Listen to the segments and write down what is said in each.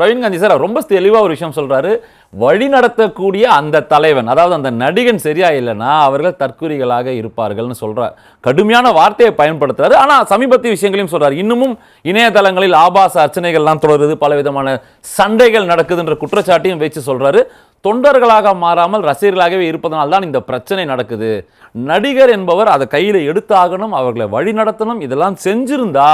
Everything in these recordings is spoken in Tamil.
பிரவீன் காந்தி சார் ரொம்ப தெளிவா ஒரு விஷயம் சொல்றாரு. வழி நடத்தக்கூடிய அந்த தலைவன், அதாவது அந்த நடிகன் சரியா இல்லைன்னா அவர்கள் தற்குறிகளாக இருப்பார்கள்னு சொல்றார். கடுமையான வார்த்தையை பயன்படுத்துறாரு. ஆனா சமீபத்திய விஷயங்களையும் சொல்றாரு. இன்னமும் இணையதளங்களில் ஆபாச அர்ச்சனைகள்லாம் தொடருது, பலவிதமான சண்டைகள் நடக்குதுன்ற குற்றச்சாட்டையும் வச்சு சொல்றாரு. தொண்டர்களாக மாறாமல் ரசிகர்களாகவே இருப்பதனால் தான் இந்த பிரச்சனை நடக்குது. நடிகர் என்பவர் அதை கையில் எடுத்தாகணும், அவர்களை வழி நடத்தணும். இதெல்லாம் செஞ்சிருந்தா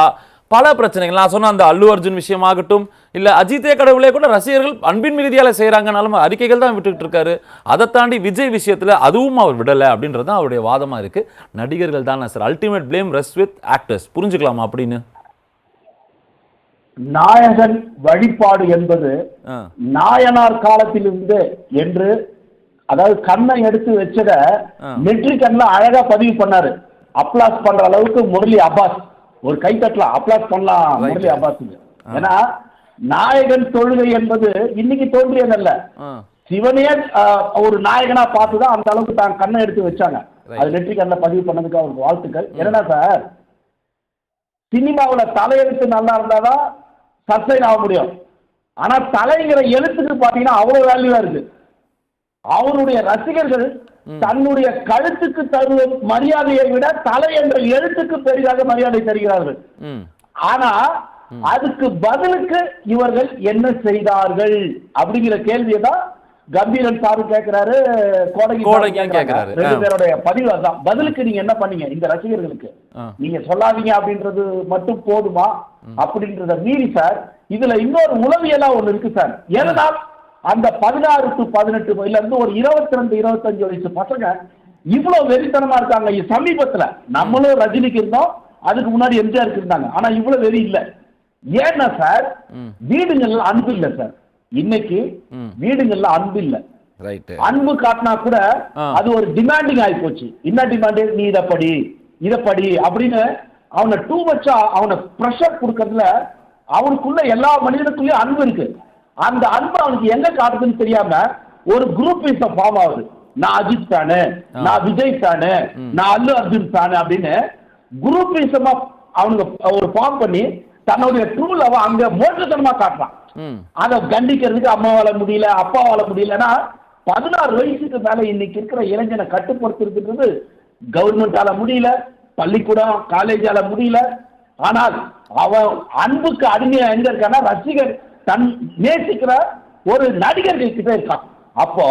பல பிரச்சனைகள், நான் சொன்ன அந்த அல்லு அர்ஜுன் விஷயமாகட்டும், இல்ல அஜித்தே கடவுளே கூட ரசிகர்கள் அன்பின் மிகுதியால செய்யறாங்கனாலும் அறிக்கைகள் தான் விட்டுக்கிட்டு இருக்காரு. அதை தாண்டி விஜய் விஷயத்துல அதுவும் அவர் விடலை அப்படின்றது தான் அவருடைய வாதமா இருக்கு. நடிகர்கள் தான் sir ultimate blame rest with actors. புரிஞ்சுக்கலாமா அப்படின்னு? நாயகன் வழிபாடு என்பது நாயனார் காலத்திலிருந்து என்று, அதாவது கண்ணை எடுத்து வச்சத மெட்ரிக் கண்ணில் அழகா பதிவு பண்ணாரு. அப்ளாஸ் பண்ற அளவுக்கு முரளி அப்பாஸ் ஒரு கை தட்டலாம், அப்ளாஸ் பண்ணலாம் முரளி அப்பாஸ். ஏன்னா நாயகன் தொழுகை என்பது இன்னைக்கு தோன்றியதல்ல, சிவனே ஒரு நாயகனா பார்த்துதான் அந்த அளவுக்கு தான் கண்ணை எடுத்து வச்சாங்க. அது மெட்ரிக் கண்ணில் பதிவு பண்ணதுக்கு அவருக்கு வாழ்த்துக்கள். என்னன்னா சார், சினிமாவில் தலையெழுத்து நல்லா இருந்தாதான் சஸ்டைன் ஆக முடியும். ஆனா தலைங்கிற எழுத்துக்கு பாத்தீங்கன்னா அவ்வளவு வேல்யூவா இருக்கு. அவருடைய ரசிகர்கள் தன்னுடைய கழுத்துக்கு தருவ மரியாதையை விட தலை என்ற எழுத்துக்கு பெரிதாக மரியாதை தருகிறார்கள். ஆனா அதுக்கு பதிலுக்கு இவர்கள் என்ன செய்தார்கள் அப்படிங்கிற கேள்வியை தான் கம்பீரன் சாரு கேட்கிறாரு, கோடகி கேட்கிறாரு. ரெண்டு பேருடைய பதிவு அதான். பதிலுக்கு நீங்க என்ன பண்ணீங்க இந்த ரசிகர்களுக்கு? நீங்க சொல்லாதீங்க அப்படின்றது மட்டும் போதுமா அப்படின்றத மீறி சார், இதுல இன்னொரு உளவியலா ஒண்ணு இருக்கு சார். ஏன்னா அந்த 16 to 18 வயசுல இருந்து ஒரு 22, 25 வயசு பசங்க இவ்வளவு வெறித்தனமா இருக்காங்க. சமீபத்துல நம்மளும் ரஜினிக்கு இருந்தோம், அதுக்கு முன்னாடி எம்ஜிஆருக்கு இருந்தாங்க. ஆனா இவ்வளவு வெறி இல்ல. ஏன்னா சார், வீடுகள்ல அன்பு இல்ல சார். இன்னைக்கு வீடுகள்ல அன்பு இல்ல. அன்பு காட்டினா கூட அது ஒரு டிமாண்டிங் ஆகி போச்சு. என்ன டிமாண்ட்? நீ இத படி அப்படின்னு அவனை டூ மச்சா அவனை ப்ரெஷர் கொடுக்கறதுல அவனுக்குள்ள எல்லா மனிதனுக்குள்ளயும் அன்பு இருக்கு. அந்த அன்பு அவனுக்கு எங்க காட்டுதுன்னு தெரியாம ஒரு குரூப் ஃபார்ம் ஆகுது. நான் அஜித் தானு, நான் விஜய் தானு, நான் அல்லு அர்ஜுன் தானு அப்படின்னு குரூப் அவனுக்கு ஒரு ஃபார்ம் பண்ணி தன்னுடைய ட்ரூ லவ் அங்க மோட்டத்தனமா காட்டுறான். அதை கண்டிக்கிறதுக்கு அம்மாவால முடியல, அப்பாவால முடியலன்னா 16 வயசுக்கு மேல இன்னைக்கு இருக்கிற இளைஞனை கட்டுப்படுத்துறது கவர்மெண்டால முடியல, பள்ளிக்கூடம் காலேஜால முடியல. ஆனால் அவன் அன்புக்கு அடிமையா எங்க இருக்கான்னா ரசிகர் தன் நேசிக்கிற ஒரு நடிகர்கள் கிட்ட இருக்கான். அப்போ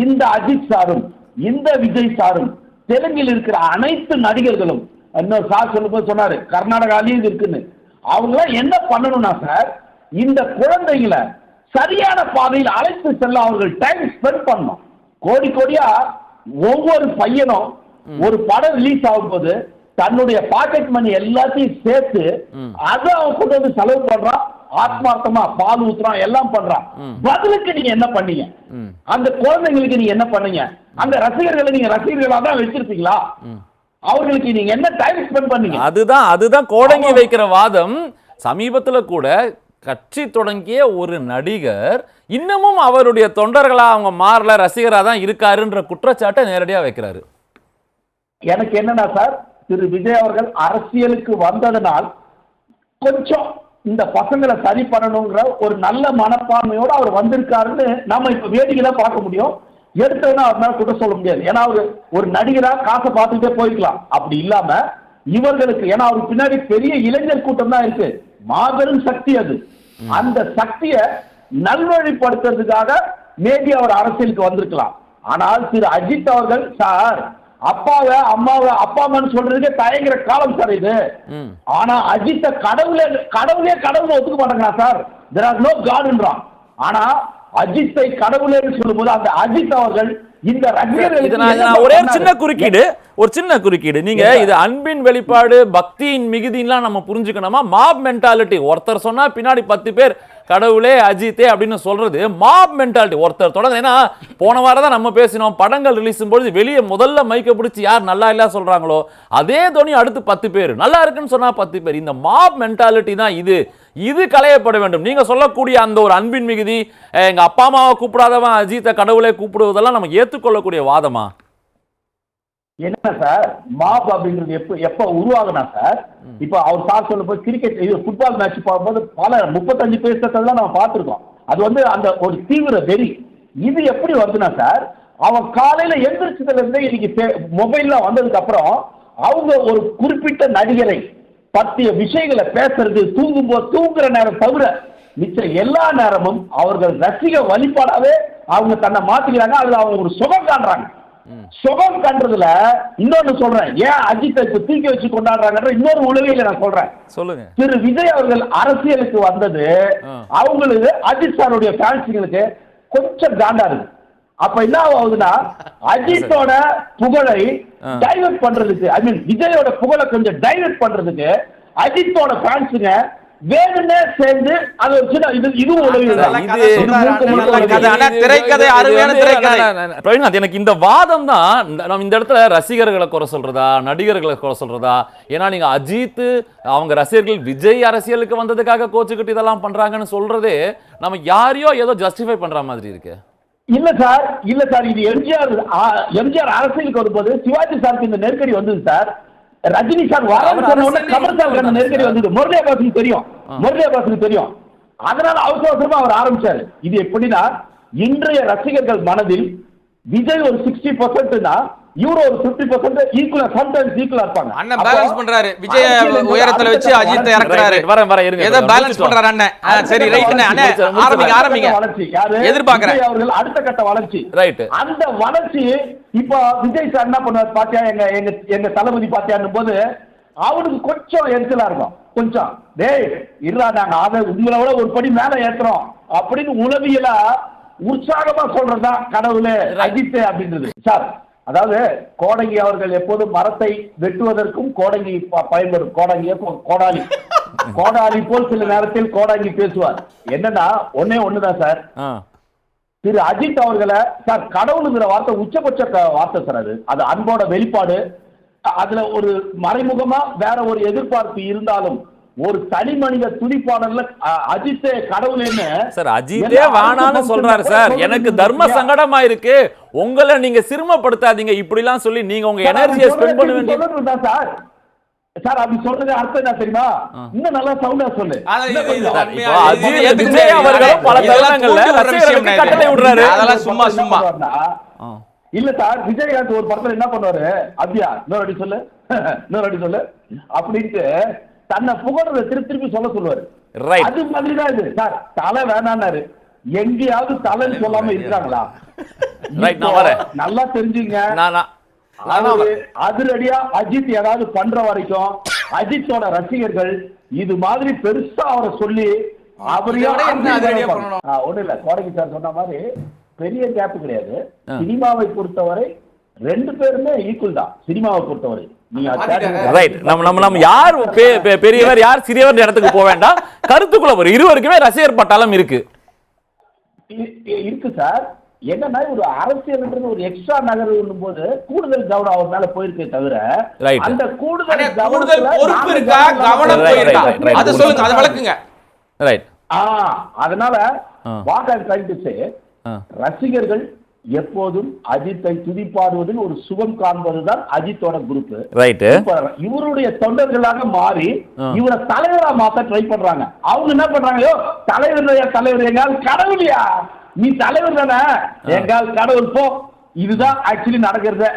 இந்த அஜித் சாரும் இந்த விஜய் சாரும் தெலுங்கில் இருக்கிற அனைத்து நடிகர்களும், இன்னொரு சார் சொல்லும்போது சொன்னாரு கர்நாடகாலையும் இது இருக்குன்னு, அவங்க என்ன பண்ணணும்னா சார், இந்த குழந்தைகளை சரியான பாதையில் அழைத்து செல்ல அவர்கள் டைம் ஸ்பெண்ட் பண்ணணும். கோடி கோடியா ஒவ்வொரு பையனும் ஒரு படம் ரிலீஸ் ஆகும் போது தன்னுடைய பாக்கெட் மணி எல்லாத்தையும் சேர்த்து அதை அவன் கொண்டு வந்து செலவு பண்றான், ஆத்மார்த்தமா பால் ஊத்துறான், எல்லாம் பண்றான். பதிலுக்கு நீங்க என்ன பண்ணீங்க? அந்த குழந்தைங்களுக்கு நீங்க என்ன பண்ணீங்க? அந்த ரசிகர்களை நீங்க ரசிகர்களா தான் வச்சிருப்பீங்களா? அவர்களுக்கு நீங்க என்ன டைம் ஸ்பெண்ட் பண்ணீங்க? அதுதான் கோடங்கி வைக்கிற வாதம். சமீபத்துல கூட கட்சி தொடங்கிய ஒரு நடிகர் இன்னமும் அவருடைய தொண்டர்களா அவங்க மாறல, ரசிகரா தான் இருக்காருன்ற குற்றச்சாட்டை நேரடியா வைக்கிறாரு. எனக்கு என்னன்னா சார், திரு விஜய் அவர்கள் அரசியலுக்கு வந்ததனால் கொஞ்சம் இந்த பசங்களை சரி பண்ணணுங்கிற ஒரு நல்ல மனப்பான்மையோடு அவர் வந்திருக்காருன்னு நாம இப்ப வேடிக்கையில பார்க்க முடியும். எடுத்தவனா அவரால் குற்றம் சொல்ல முடியாது. ஏன்னா அவர் ஒரு நடிகரா காசை பார்த்துட்டே போய்க்கலாம். அப்படி இல்லாம இவர்களுக்கு, ஏன்னா அவருக்கு பின்னாடி பெரிய இளைஞர் கூட்டம் தான் இருக்கு, மாபெரும் சக்தி அது. அந்த சக்தியை நல்வழிப்படுத்துறதுக்காக மேபி அவர் அரசியலுக்கு வந்திருக்கலாம். ஆனால் திரு அஜித் அவர்கள் சார் அப்பாவை அம்மாவை அப்பா அம்மான்னு சொல்றதுக்கே தயங்குற காலம் சார் இது. ஆனா அஜித்த கடவுளே ஒத்துக்க மாட்டாங்களா sir? there are no god என்றான். ஆனா அஜித்தை கடவுளேன்னு சொல்லும்போது அந்த அஜித் அவர்கள் இந்த ஒரே ஒரு சின்ன குறுக்கீடு, நீங்க இது அன்பின் வெளிப்பாடு, பக்தியின் மிகுதியெல்லாம் நம்ம புரிஞ்சுக்கணுமா? மாப் மென்டாலிட்டி, ஒருத்தர் சொன்னா பின்னாடி 10 பேர் கடவுளே அஜித்தே அப்படின்னு சொல்றது மாப் மென்டாலிட்டி. ஒருத்தர் தொடங்க, ஏன்னா போன வாரம் தான் நம்ம பேசினோம், படங்கள் ரிலீஸ் பொழுது வெளியே முதல்ல மைக்க பிடிச்சி யார் நல்லா இல்ல சொல்றாங்களோ அதே தோனி அடுத்து 10 பேர், நல்லா இருக்குன்னு சொன்னா 10 பேர். இந்த மாப் மென்டாலிட்டி தான் இது களையப்பட வேண்டும். நீங்க சொல்லக்கூடிய அந்த ஒரு அன்பின் மிகுதி, எங்க அப்பா அம்மாவை கூப்பிடாதவன் அஜித்தை கடவுளை கூப்பிடுவதெல்லாம் நம்ம ஏற்றுக்கொள்ளக்கூடிய வாதமா? என்ன சார் மாப் அப்படின்றது எப்ப உருவாகுனா சார், இப்ப அவர் சார் சொல்ல போய் கிரிக்கெட் இது ஃபுட்பால் மேட்ச் பார்க்கும்போது பல 35 பேசத்தான் நம்ம பார்த்திருக்கோம். அது வந்து அந்த ஒரு தீவிர வெறி. இது எப்படி வருதுன்னா சார், அவன் காலையில எந்திரிச்சதுல இருந்தே இன்னைக்கு மொபைல்ல வந்ததுக்கு அப்புறம் அவங்க ஒரு குறிப்பிட்ட நடிகரை பற்றிய விஷயங்களை பேசுறது தூங்குற நேரம் தவிர மிச்ச எல்லா நேரமும் அவர்கள் ரசிக வழிபாடாவே அவங்க தன்னை மாத்திக்கிறாங்க. அதுல அவங்க ஒரு சுகம் காண்றாங்க. சுகம் கண்டதுல இன்னொன்னு சொல்றேன், ஏன் அஜித்தை தூக்கி வச்சு கொண்டாடுறாங்க இன்னொரு உலகையில நான் சொல்றேன். சொல்லுங்க. திரு விஜய் அவர்கள் அரசியலுக்கு வந்தது அவங்களுக்கு அஜித் சாருடைய ஃபேன்ஸுங்களுக்கு கொஞ்சம் காண்டா இருக்கு. அப்ப என்ன ஆகுதுன்னா அஜித்தோட புகழை டைவர்ட் பண்றதுக்கு, ஐ மீன் விஜயோட புகழை கொஞ்சம் டைவர்ட் பண்றதுக்கு அஜித்தோட ஃபேன்ஸுங்க வேணும்னே சேர்ந்து அது ஒரு சின்ன இதுவும் எனக்கு இந்த வாதம் தான். நம்ம இந்த இடத்துல ரசிகர்களை குறை சொல்றதா, நடிகர்களை குறை சொல்றதா? ஏன்னா நீங்க அஜித் அவங்க ரசிகர்கள் விஜய் அரசியலுக்கு வந்ததுக்காக கோச்சுக்கிட்டு இதெல்லாம் பண்றாங்கன்னு சொல்றதே நம்ம யாரையோ ஏதோ ஜஸ்டிஃபை பண்ற மாதிரி இருக்கு. இல்ல சார் இது எம்ஜிஆர் அரசியலுக்கு வரும்போது சிவாஜி சாருக்கு இந்த நெருக்கடி வந்தது sir. Rajini sir Kamal sir நெருக்கடி வந்தது முரளி அப்பாஸுக்கு தெரியும். அதனால அவசரமா அவர் ஆரம்பிச்சாரு. இது எப்படின்னா இன்றைய ரசிகர்கள் மனதில் விஜய் ஒரு 60% இவரு ஒரு 50% ஈக்குவலா, சம்டைம்ஸ் ஈக்குவலா இருப்பாங்க. அண்ணன் பேலன்ஸ் பண்றாரு. விஜய் உயரத்துல வச்சு அஜித் இறக்குறாரு. ஏதோ பேலன்ஸ் பண்றாரு அண்ணன். சரி ரைட் அண்ணே, ஆரம்பிங்க. எதிர்பார்க்கறேன் அவர்கள் அடுத்த கட்ட வளர்ச்சி. ரைட். அந்த வளர்ச்சி இப்ப விஜய் சார் என்ன பண்ணுவார் பாத்தியா, எங்க தளபதி பாத்தியான்னும் போது அவனுக்கு கொஞ்சம் எரிச்சலா இருக்கும். கொஞ்சம் டேய் இல்ல நாங்க அதை உங்களை விட ஒரு படி மேல ஏத்துறோம் அப்படின்னு உளவியலா உற்சாகமா சொல்றதுதான் கடவுளே அஜித் அப்படின்றது சார். அதாவது கோடங்கி அவர்கள் எப்போதும் மரத்தை வெட்டுவதற்கும் கோடங்கி பயன்படும். கோடாலி போல் சில நேரத்தில் கோடங்கி பேசுவார். என்னன்னா ஒண்ணுதான் சார், திரு அஜித் அவர்களை சார் கடவுளுங்கிற வார்த்தை உச்சபட்ச வார்த்தை சார். அது அன்போட வெளிப்பாடு. அதுல ஒரு மறைமுகமா வேற ஒரு எதிர்பார்ப்பு இருந்தாலும் ஒரு தனி மனித துடிப்பாளர்ல அஜித்தே கடவுளேன்னு சார் அஜித்தே வானான்னு சொல்றாரு சார். எனக்கு தர்ம சங்கடமா இருக்கு, உங்களை நீங்க சிரமப்படுத்தாதீங்க இப்படிலாம் சொல்லி நீங்க உங்க எனர்ஜியை ஸ்பெண்ட் பண்ண வேண்டியது சார். சார் அப்படி சொல்றது அர்த்தம் என்ன தெரியுமா? இன்னும் நல்லா சவுண்டா சொல்லு. அஜித் விஜய் அவர்களும் பல தருணங்கள்ல ரசிகர்களுக்கு கட்டளை விடுறாரு. அதெல்லாம் சும்மா இல்ல சார், விஜயகாந்த் ஒரு படத்துல என்ன பண்ணுவாரு, அப்படியா இன்னொரு அடி சொல்லு அப்படின்ட்டு தன்னை புகழ திருப்பி சொல்ல சொல்லுவாரு. அது மாதிரிதான் இது சார். தலை வேணான்னாரு, எங்கேயாவது தலைன்னு சொல்லாம இருக்காங்களா? நல்லா தெரிஞ்சுங்க. அதிரடியா அஜித் ஏதாவது பண்ற வரைக்கும் அஜித்தோட ரசிகர்கள் இது மாதிரி பெருசா அவரை சொல்லி அவரையும் ஒண்ணு இல்ல. கோடங்கி சார் சொன்ன மாதிரி பெரிய கேப் கிடையாது. சினிமாவை பொறுத்தவரை ரெண்டு பேருமே ஈக்குவல் தான். சினிமாவை பொறுத்தவரை நம்ம யார் பெரியவர் யார் சிறியவர் இடத்துக்கு போக வேண்டாம். கருத்துக்குள்ள ஒரு இருவருக்குமே ரசிகர் பட்டாளம் இருக்கு சார். என்னன்னா ஒரு அரசியல் ஒரு எக்ஸ்ட்ரா நகர்வு போது கூடுதல் கவனம் அவர் மேல போயிருக்கே தவிர அந்த கூடுதல் பொறுப்பு இருக்கா, கவனம் போயிருக்கா, அது சொல்லுங்க, அதை விளக்குங்க. ரைட். அதனால what I trying to say, ரசிகர்கள் எப்போதும் அஜித்தை துதிப்பாடுவதில் ஒரு சுகம் காண்பதுதான் அஜித்தோட குரூப். இவருடைய தொண்டர்களாக மாறி இவரை தலைவரா மாத்த ட்ரை பண்றாங்க. அவங்க என்ன பண்றாங்க, தலைவர் எங்கால் கடவுளியா, நீ தலைவர் தானே எங்கால் கடவுள் போ. இதுதான் ஆக்சுவலி நடக்கிறது.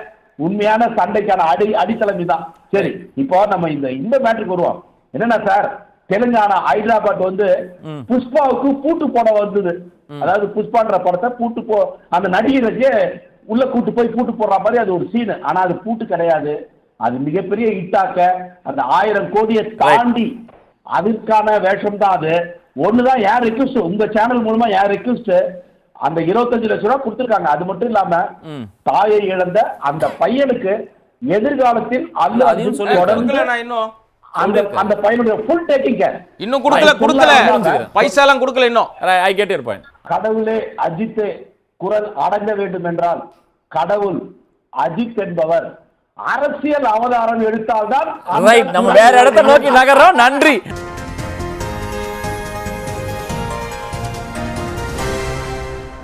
உண்மையான சண்டைக்கான அடித்தளம் தான். சரி, இப்போ நம்ம இந்த மேட்டருக்கு வருவோம். என்னன்னா சார், தெலுங்கானா ஹைதராபாத் வந்து புஷ்பாவுக்கு பூட்டு போட வந்தது. அதாவது புஷ்பான்ற படத்தை அந்த நடிகருக்கு உள்ள கூட்டு போய் பூட்டு போடுற மாதிரி அது ஒரு சீனு. ஆனா அது பூட்டு கிடையாது. அது மிகப்பெரிய ஹிட்டாக்க அந்த 1000 கோடியை தாண்டி அதுக்கான வேஷம் தான். அது ஒண்ணுதான் யார் ரெக்வஸ்ட், உங்க சேனல் மூலமா யார் ரெக்வஸ்ட் அந்த 25 லட்சம் ரூபாய் கொடுத்திருக்காங்க. அது மட்டும் இல்லாம தாயை இழந்த அந்த பையனுக்கு எதிர்காலத்தில் அந்த பையனுடைய ஃபுல் டேக்கிங் கேர் இன்னும் கொடுக்கல, பைசா எல்லாம் கொடுக்கல இன்னும். I get your point. கடவுளே அஜித் குரல் அடங்க வேண்டும் என்றால் கடவுள் அஜித் என்பவர் அரசியல் அவதாரம் எடுத்தால்தான். நம்ம வேற இடத்தை நோக்கி நகர்றோம். நன்றி.